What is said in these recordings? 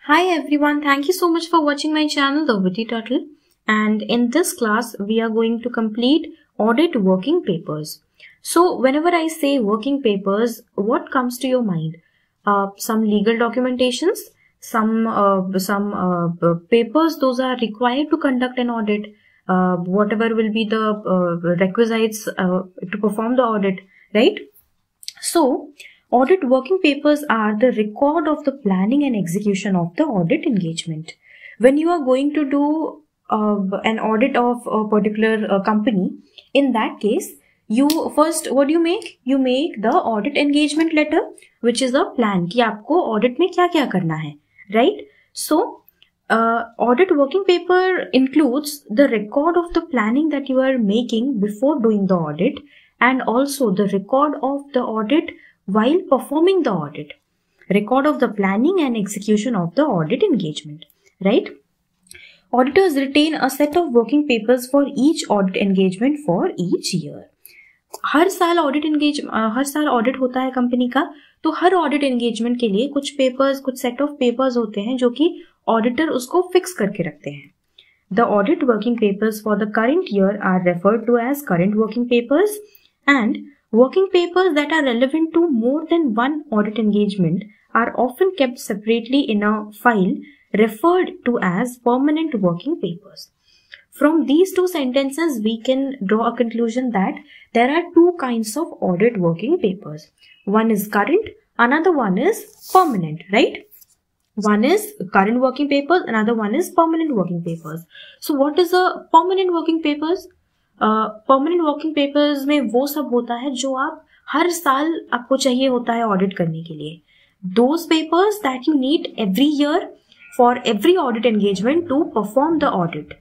Hi everyone, thank you so much for watching my channel The Witty Turtle, and in this class we are going to complete audit working papers. So whenever I say working papers, what comes to your mind? Some legal documentations, some papers those are required to conduct an audit, whatever will be the requisites to perform the audit, right? So, audit working papers are the record of the planning and execution of the audit engagement. When you are going to do an audit of a particular company, in that case, you first what do you make? You make the audit engagement letter, which is a plan कि आपको audit में क्या क्या करना है, right? So, audit working paper includes the record of the planning that you are making before doing the audit, and also the record of the audit while performing the audit, record of the planning and execution of the audit engagement, right? Auditors retain a set of working papers for each audit engagement for each year. हर साल audit होता है company का, तो हर audit engagement के लिए कुछ papers, कुछ set of papers होते हैं जो कि ऑडिटर उसको फिक्स करके रखते हैं. The audit working papers for the current year are referred to as current working papers, and working papers that are relevant to more than one audit engagement are often kept separately in a file referred to as permanent working papers. From these two sentences, we can draw a conclusion that there are two kinds of audit working papers. One is current, another one is permanent, right? One is current working papers, another one is permanent working papers. So what is a permanent working papers? Permanent working papers में वो सब होता है जो आप हर साल आपको चाहिए होता है ऑडिट करने के लिए. Those papers that you need every year for every audit engagement to perform the audit,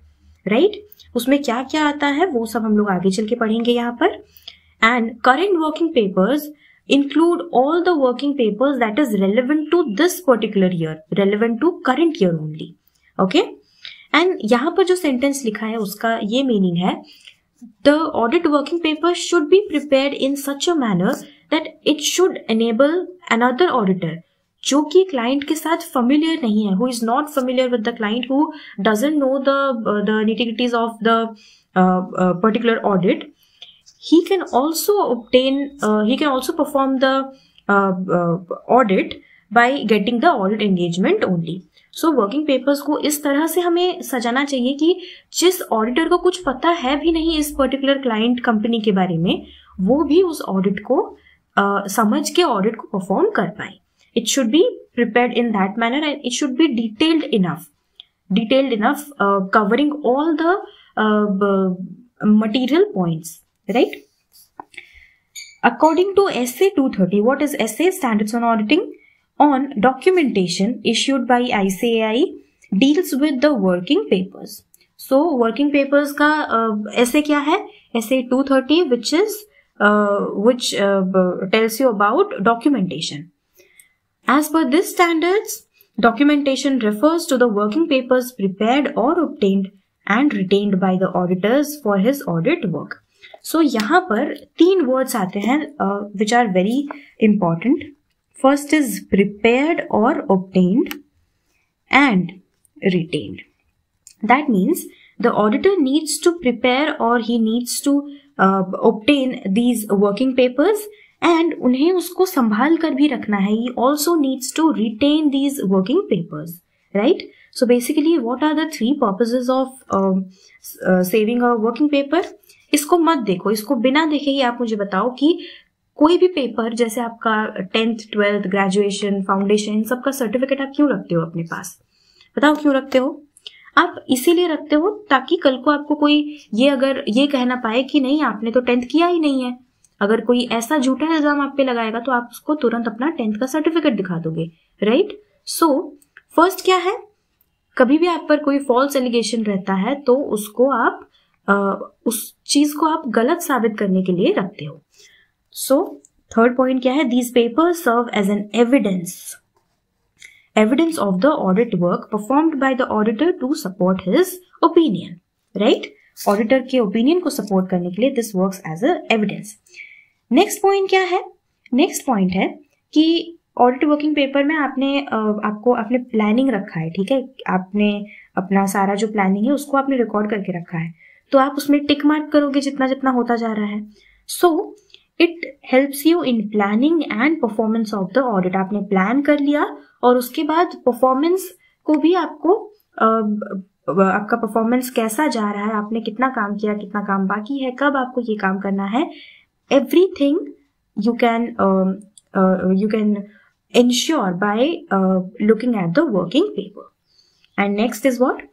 right? उसमें क्या क्या आता है वो सब हम लोग आगे चल के पढ़ेंगे यहाँ पर. And current working papers include all the working papers that is relevant to this particular year, relevant to current year only. Okay? And यहाँ पर जो sentence लिखा है उसका ये meaning है, the audit working papers should be prepared in such a manner that it should enable another auditor जो कि client के साथ familiar नहीं है, who is not familiar with the client, who doesn't know the nitty-gritties of the particular audit. He can also perform the audit by getting the audit engagement only. So working papers को इस तरह से हमें सजाना चाहिए कि जिस auditor को कुछ पता है भी नहीं इस पर्टिकुलर क्लाइंट कंपनी के बारे में, वो भी उस ऑडिट को समझ के ऑडिट को परफॉर्म कर पाए. It should be prepared in that manner and it should be detailed enough covering all the material points. Right? According to SA 230, what is SA? Standards on Auditing on Documentation issued by ICAI deals with the working papers. So working papers का SA क्या है? SA 230 which tells you about documentation. As per this standards, documentation refers to the working papers prepared or obtained and retained by the auditors for his audit work. So यहाँ पर तीन words आते हैं which are very important. First is prepared or obtained and retained. That means the auditor needs to prepare or he needs to obtain these working papers and उन्हें उसको संभाल कर भी रखना है. He also needs to retain these working papers, right? So basically what are the three purposes of saving a working paper? इसको मत देखो, इसको बिना देखे ही आप मुझे बताओ कि कोई भी पेपर जैसे आपका 10th, 12th, ग्रेजुएशन, फाउंडेशन, इन सबका सर्टिफिकेट आप क्यों रखते हो अपने पास? बताओ क्यों रखते हो? आप इसीलिए रखते हो ताकि कल को आपको कोई ये कह ना पाए कि नहीं आपने तो 10th किया ही नहीं है. अगर कोई ऐसा झूठा इल्जाम आप पे लगाएगा तो आप उसको तुरंत अपना 10th का सर्टिफिकेट दिखा दोगे, राइट? सो फर्स्ट क्या है, कभी भी आप पर कोई फॉल्स एलिगेशन रहता है तो उसको आप उस चीज को आप गलत साबित करने के लिए रखते हो. सो थर्ड पॉइंट क्या है? These papers serve as an evidence of the audit work performed by the auditor to support his opinion, right? Auditor के ओपिनियन को सपोर्ट करने के लिए this works as a evidence. Next point क्या है? Next point है कि audit working paper में आपको आपने प्लानिंग रखा है, ठीक है, आपने अपना सारा जो प्लानिंग है उसको आपने रिकॉर्ड करके रखा है, तो आप उसमें टिक मार्क करोगे जितना जितना होता जा रहा है. So it helps you in planning and performance of the audit. आपने प्लान कर लिया और उसके बाद परफॉर्मेंस को भी आपको आपका परफॉर्मेंस कैसा जा रहा है, आपने कितना काम किया, कितना काम बाकी है, कब आपको ये काम करना है, everything you can ensure by looking at the working paper. And next is what?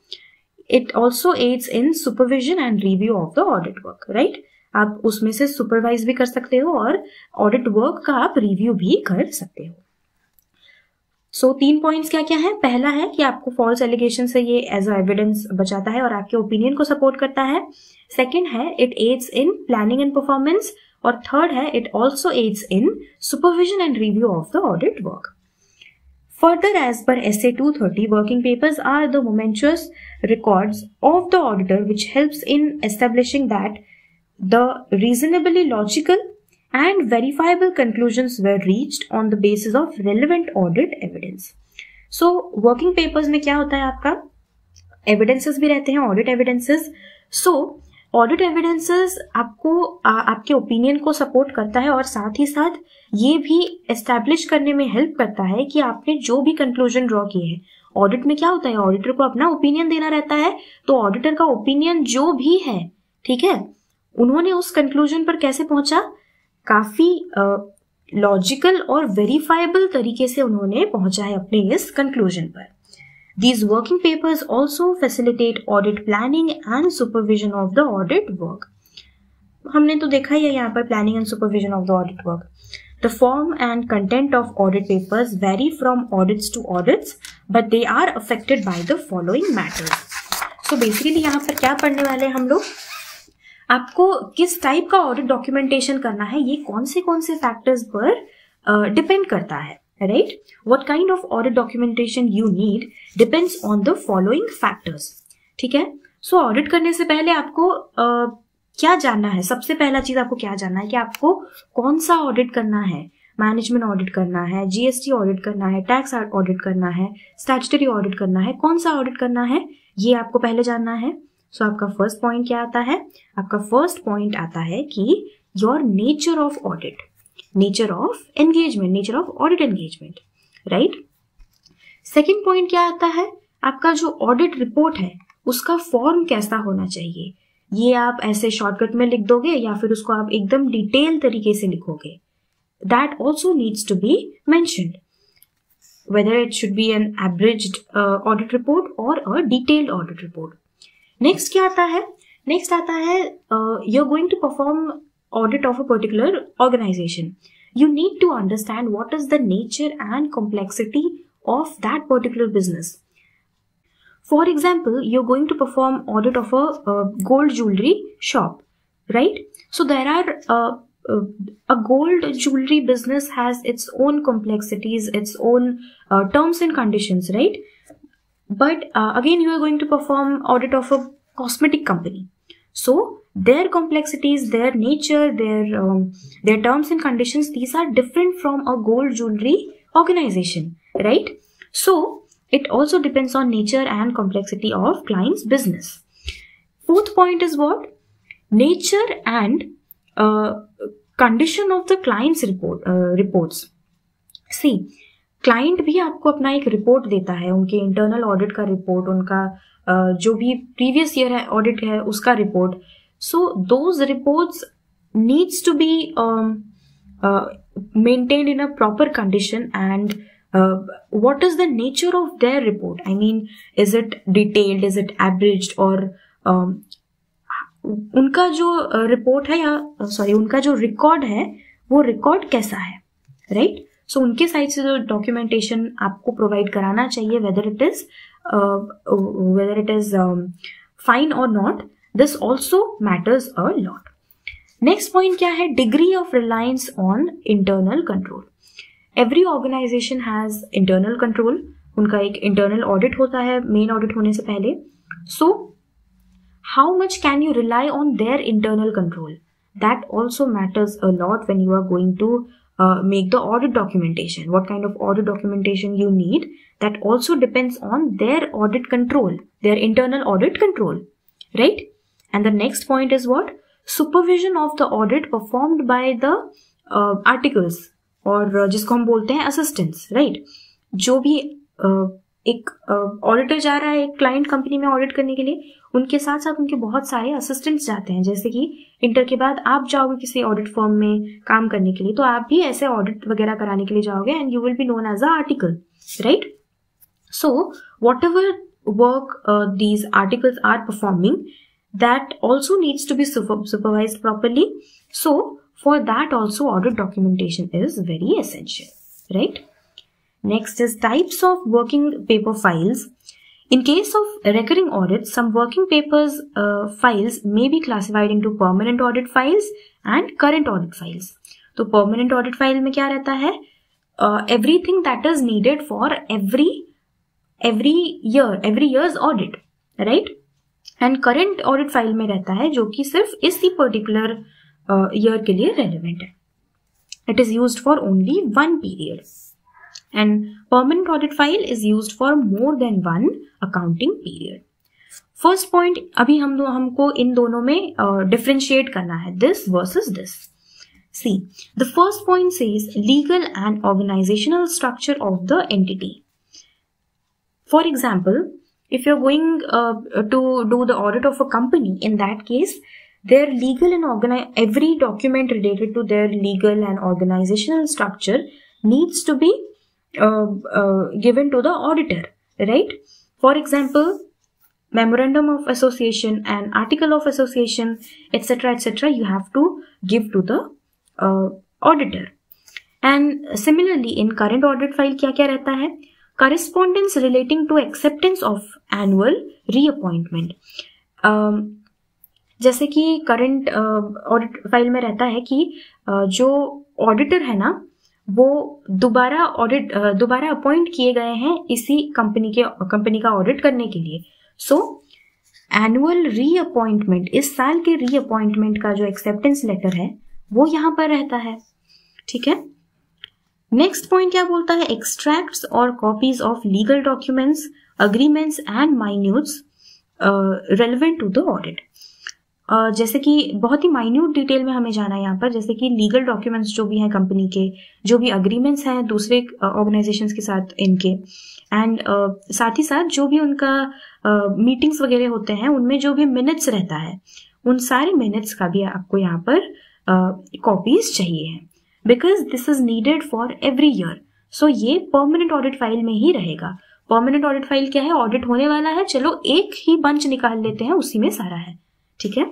It also aids in supervision and review of the audit work, right? आप उसमें से सुपरवाइज भी कर सकते हो और ऑडिट वर्क का आप रिव्यू भी कर सकते हो. सो 3 पॉइंट्स क्या क्या है. पहला है कि आपको फॉल्स एलिगेशन से ये एज अ एविडेंस बचाता है और आपके ओपिनियन को सपोर्ट करता है. सेकेंड है it aids in planning and performance. और थर्ड है it also aids in supervision and review of the audit work. Further, as per SA 230, working papers are the momentous records of the auditor which helps in establishing that the reasonably logical and verifiable conclusions were reached on the basis of relevant audit evidence. So, working papers में क्या होता है, आपका evidences भी रहते हैं, audit evidences. So, audit evidences आपको आपके ओपिनियन को सपोर्ट करता है और साथ ही साथ ये भी एस्टैब्लिश करने में हेल्प करता है कि आपने जो भी कंक्लूजन ड्रॉ किए हैं. ऑडिट में क्या होता है, ऑडिटर को अपना ओपिनियन देना रहता है, तो ऑडिटर का ओपिनियन जो भी है, ठीक है, उन्होंने उस कंक्लूजन पर कैसे पहुंचा, काफी लॉजिकल और वेरीफाइबल तरीके से उन्होंने पहुंचा है अपने इस कंक्लूजन पर. These working papers also facilitate audit planning and supervision of the audit work. हमने तो देखा ही है यहाँ पर planning and supervision of the audit work. The form and content of audit papers vary from audits to audits, but they are affected by the following matters. So basically यहाँ पर क्या पढ़ने वाले हैं हम लोग, आपको किस टाइप का ऑडिट डॉक्यूमेंटेशन करना है ये कौन से फैक्टर्स पर डिपेंड करता है, right? What kind of audit documentation you need depends on the following factors. ठीक है. So audit करने से पहले आपको क्या जानना है, सबसे पहला चीज आपको क्या जानना है कि आपको कौन सा ऑडिट करना है. मैनेजमेंट ऑडिट करना है, जीएसटी ऑडिट करना है, टैक्स ऑडिट करना है, स्टैट्यूटरी ऑडिट करना है, कौन सा ऑडिट करना है ये आपको पहले जानना है. सो आपका फर्स्ट पॉइंट क्या आता है, आपका फर्स्ट पॉइंट आता है कि your nature of audit, nature of engagement, nature of audit engagement, right? Second point क्या आता है, आपका जो ऑडिट रिपोर्ट है उसका फॉर्म कैसा होना चाहिए. ये आप ऐसे शॉर्टकट में लिख दोगे या फिर उसको आप एकदम डिटेल तरीके से लिखोगे. That also needs to be mentioned, whether it should be an abridged audit report or a detailed audit report. Next क्या आता है, नेक्स्ट आता है you're going to perform audit of a particular organization. You need to understand what is the nature and complexity of that particular business. For example, you're going to perform audit of a gold jewelry shop, right? So there are a gold jewelry business has its own complexities, its own terms and conditions, right? But again, you are going to perform audit of a cosmetic company. So their complexities, their nature, their terms and conditions, these are different from a gold jewelry organization, right? So it also depends on nature and complexity of client's business. Fourth point is what? Nature and condition of the client's reports. See, client भी आपको अपना एक report देता है, उनके internal audit का report, उनका जो भी प्रीवियस ईयर है ऑडिट है उसका report. So those reports needs to be maintained in a proper condition. And what is the nature of their report? I mean, is it detailed, is it abridged, or उनका जो report है या उनका जो record है वो record कैसा है, राइट? सो उनके साइड से जो डॉक्यूमेंटेशन आपको प्रोवाइड कराना चाहिए, whether it is fine or not, this also matters a lot. Next point क्या है, degree of reliance on internal control. Every organization has internal control. उनका एक internal audit होता है main audit होने से पहले. So how much can you rely on their internal control? That also matters a lot when you are going to make the audit documentation, what kind of audit documentation you need, that also depends on their audit control, their internal audit control, right? And the next point is what? Supervision of the audit performed by the articles, और जिसको हम बोलते हैं assistants, right? जो भी एक auditor जा रहा है एक क्लाइंट कंपनी में ऑडिट करने के लिए, उनके साथ साथ उनके बहुत सारे असिस्टेंट्स जाते हैं. जैसे कि इंटर के बाद आप जाओगे किसी ऑडिट फर्म में काम करने के लिए, तो आप भी ऐसे ऑडिट वगैरह कराने के लिए जाओगे, and you will be known as a article, right? So whatever work these articles are performing, that also needs to be supervised properly. So for that also audit documentation is very essential, right? Next is types of working paper files. In case of recurring audits, some working papers files may be classified into permanent audit files and current audit files. तो permanent audit file में क्या रहता है? Everything that is needed for every year's audit, right? And current audit file में रहता है जो कि सिर्फ इसी पर्टिकुलर ईयर के लिए रेलिवेंट है. It is used for only one period, and permanent audit file is used for more than one accounting period. First point, अभी हमको इन दोनों में डिफरेंशिएट करना है, this versus this. See, the first point says legal and organisational structure of the entity. For example, if you're going to do the audit of a company, in that case, their legal and every document related to their legal and organizational structure needs to be given to the auditor, right? For example, memorandum of association and article of association, etc., etc., you have to give to the auditor. And similarly, in current audit file क्या क्या रहता है? Correspondence relating to acceptance of annual reappointment. जैसे कि current audit file में रहता है कि जो ऑडिटर है ना, वो दोबारा अपॉइंट किए गए हैं इसी कंपनी का ऑडिट करने के लिए. सो एनुअल रीअपॉइंटमेंट, इस साल के रीअपॉइंटमेंट का जो एक्सेप्टेंस लेटर है वो यहाँ पर रहता है, ठीक है. नेक्स्ट पॉइंट क्या बोलता है? एक्सट्रैक्ट्स और copies of legal documents, agreements and minutes relevant to the audit. जैसे कि बहुत ही माइन्यूट डिटेल में हमें जाना है यहाँ पर, जैसे कि लीगल डॉक्यूमेंट्स जो भी हैं कंपनी के, जो भी अग्रीमेंट्स हैं दूसरे ऑर्गेनाइजेशंस के साथ इनके, एंड साथ ही साथ जो भी उनका मीटिंग्स वगैरह होते हैं उनमें जो भी मिनट्स रहता है, उन सारे मिनट्स का भी आपको यहाँ पर कॉपीज चाहिए हैं, because this is needed for every year. So ये परमानेंट ऑडिट फाइल में ही रहेगा. परमानेंट ऑडिट फाइल क्या है? ऑडिट होने वाला है, चलो एक ही बंच निकाल लेते हैं, उसी में सारा है, ठीक है.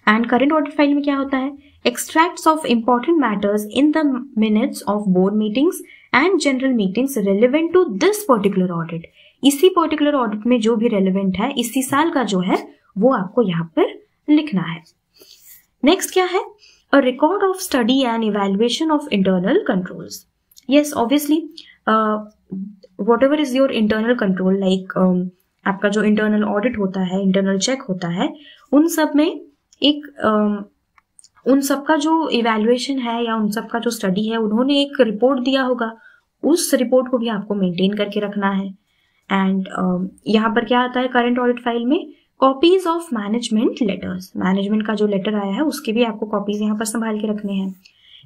एंड करेंट ऑडिट फाइल में क्या होता है? Extracts of important matters in the minutes of board meetings and general meetings relevant to this particular audit. इसी पर्टिकुलर ऑडिट में जो भी रेलिवेंट है, इसी साल का जो है, वो आपको यहाँ पर लिखना है. नेक्स्ट क्या है? A record of study and evaluation of internal controls. Yes, obviously, whatever is your internal control, like आपका जो internal audit होता है, internal check होता है, उन सब में उन सब का जो evaluation है या उन सब का जो study है, उन्होंने एक report दिया होगा, उस report को भी आपको maintain करके रखना है. And यहाँ पर क्या आता है current audit file में? Copies of management letters, management का जो लेटर आया है उसके भी आपको कॉपीज यहाँ पर संभाल के रखने हैं.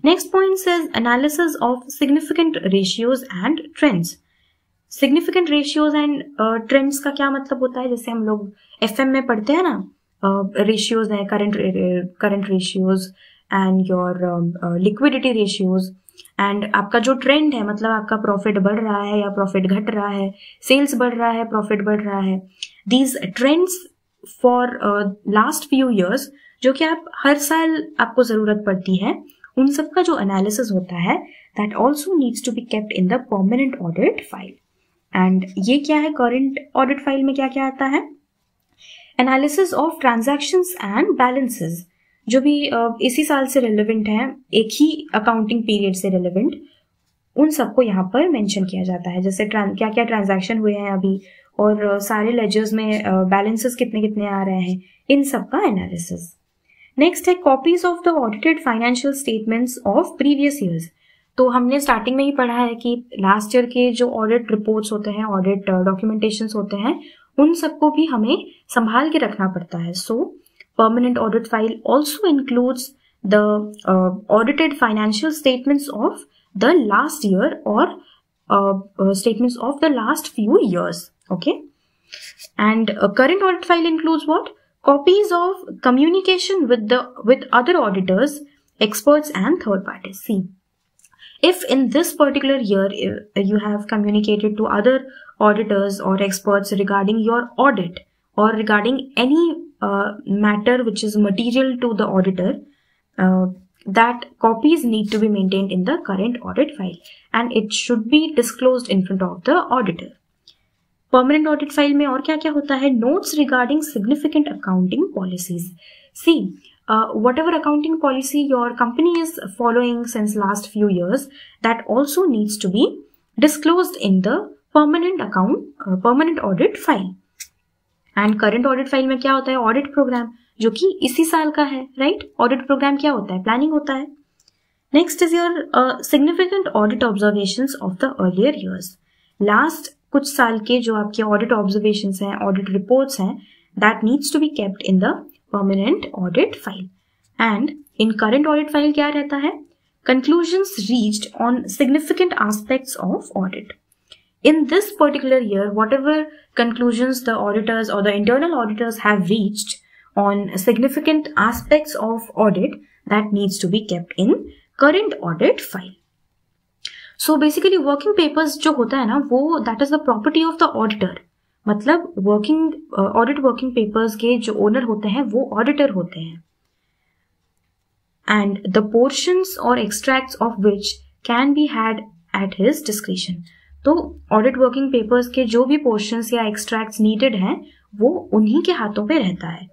Next point says analysis of significant ratios and trends. Significant ratios and trends का क्या मतलब होता है? जैसे हम लोग एफएम में पढ़ते हैं ना, रेशियोज है, current ratios and your liquidity ratios, and आपका जो ट्रेंड है, मतलब आपका प्रॉफिट बढ़ रहा है या प्रॉफिट घट रहा है, सेल्स बढ़ रहा है, प्रॉफिट बढ़ रहा है. These trends for last few years, जो कि आप हर साल आपको जरूरत पड़ती है, उन सब का जो एनालिसिस होता है, that also needs to be kept in the permanent audit file. And ये क्या है? करंट ऑडिट फाइल में क्या क्या आता है? Analysis of transactions and balances, जो भी इसी साल से रेलेवेंट है, एक ही अकाउंटिंग पीरियड से रेलेवेंट, उन सबको यहाँ पर मेंशन किया जाता है. जैसे क्या क्या ट्रांजैक्शन हुए हैं अभी, और सारे लेजर्स में बैलेंसेस कितने कितने आ रहे हैं, इन सब का एनालिसिस. नेक्स्ट है copies of the audited financial statements of previous years. तो हमने स्टार्टिंग में ही पढ़ा है कि लास्ट ईयर के जो ऑडिट रिपोर्ट्स होते हैं, ऑडिट डॉक्यूमेंटेशंस होते हैं, उन सबको भी हमें संभाल के रखना पड़ता है. सो permanent audit file also includes the audited financial statements of the last year और statements of the last few years. Okay, and current audit file includes what? Copies of communication with other auditors, experts and third parties. See, if in this particular year you have communicated to other auditors or experts regarding your audit or regarding any matter which is material to the auditor, that copies need to be maintained in the current audit file and it should be disclosed in front of the auditor. Permanent audit file में और क्या क्या होता है? Notes regarding significant accounting policies. See, whatever accounting policy your company is following since last few years, that also needs to be disclosed in the permanent audit file. And current audit file में क्या होता है? Audit program, जो कि इसी साल का है, राइट? ऑडिट प्रोग्राम क्या होता है? प्लानिंग होता है. Next is your significant audit observations of the earlier years. Last कुछ साल के जो आपके ऑडिट ऑब्जर्वेशंस हैं, ऑडिट रिपोर्ट्स हैं, that needs to be kept in the permanent audit file. And in current audit file क्या रहता है? Conclusions reached on significant aspects of audit. In this particular year, whatever conclusions the auditors or the internal auditors have reached on significant aspects of audit, that needs to be kept in current audit file. So basically working papers जो होता है ना, वो that is the property of the auditor. मतलब audit working papers के जो owner होते हैं वो auditor होते हैं. And the portions or extracts of which can be had at his discretion. तो ऑडिट वर्किंग पेपर्स के जो भी पोर्शंस या एक्सट्रैक्ट्स नीडेड हैं वो उन्हीं के हाथों पे रहता है.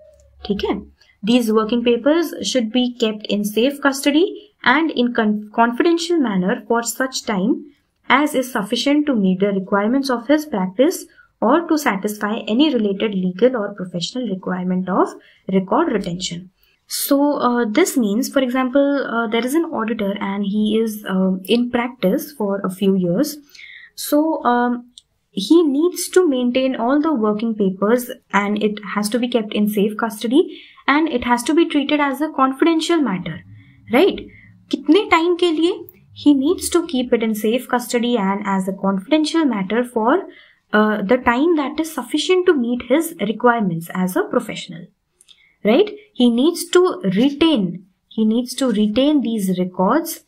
ठीक है. These working papers should be kept in safe custody and in confidential manner for such time as is sufficient to meet the requirements of his practice और to satisfy any related legal और professional requirement of record retention. So this means, for example, there is an auditor and he is in practice for a few years. So he needs to maintain all the working papers and it has to be kept in safe custody and it has to be treated as a confidential matter, right? कितने time के लिए? He needs to keep it in safe custody and as a confidential matter for the time that is sufficient to meet his requirements as a professional, right? He needs to retain these records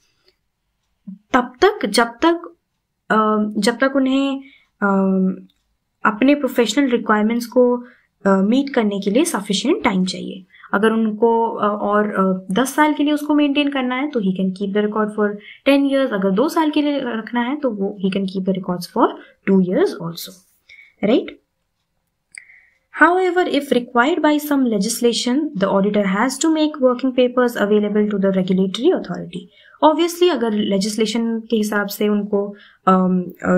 तब तक जब तक उन्हें अपने professional requirements को meet करने के लिए सफिशिएंट टाइम चाहिए. अगर उनको और 10 साल के लिए उसको मेंटेन करना है तो he can keep the record for 10 years. अगर 2 साल के लिए रखना है तो वो he can keep the records for 2 years also, right? However, if required by some legislation, the auditor has to make working papers available to the regulatory authority. Obviously, अगर legislation के हिसाब से उनको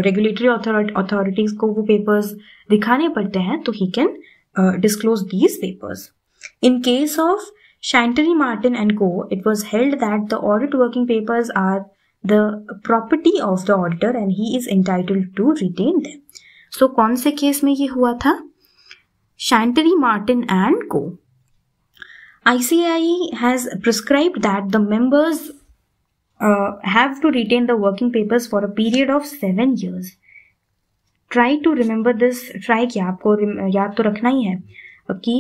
regulatory authorities को वो papers दिखाने पड़ते हैं तो he can disclose these papers. In case of Chantery Martin and Co., it was held that the audit working papers are the property of the auditor and he is entitled to retain them. So, कौन से case में ये हुआ था? Chantery Martin and Co. ICAI has prescribed that the members have to retain the working papers for a period of 7 years. Try to remember this. Try क्या आपको याद तो रखना ही है कि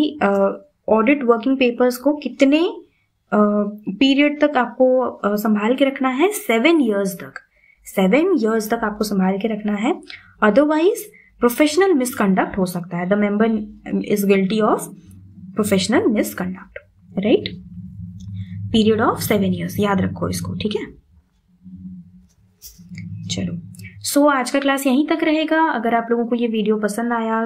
ऑडिट वर्किंग पेपर्स को कितने पीरियड तक आपको संभाल के रखना है? 7 years तक. 7 years तक आपको संभाल के रखना है. अदरवाइज प्रोफेशनल मिसकंडक्ट हो सकता है. The member is guilty of professional misconduct, right? Period of 7 years, याद रखो इसको, ठीक है? चलो, सो आज का क्लास यहीं तक रहेगा. अगर आप लोगों को ये वीडियो पसंद आया,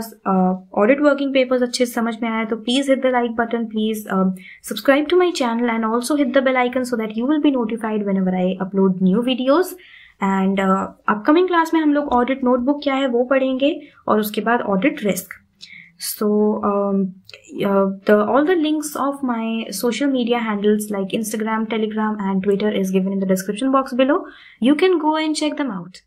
ऑडिट वर्किंग पेपर्स अच्छे से समझ में आया, तो please hit the like button, please subscribe to my channel and also hit the bell icon so that you will be notified whenever I upload new videos. And upcoming class में हम लोग audit notebook क्या है वो पढ़ेंगे और उसके बाद audit risk. So all the links of my social media handles like Instagram, Telegram and Twitter is given in the description box below. You can go and check them out.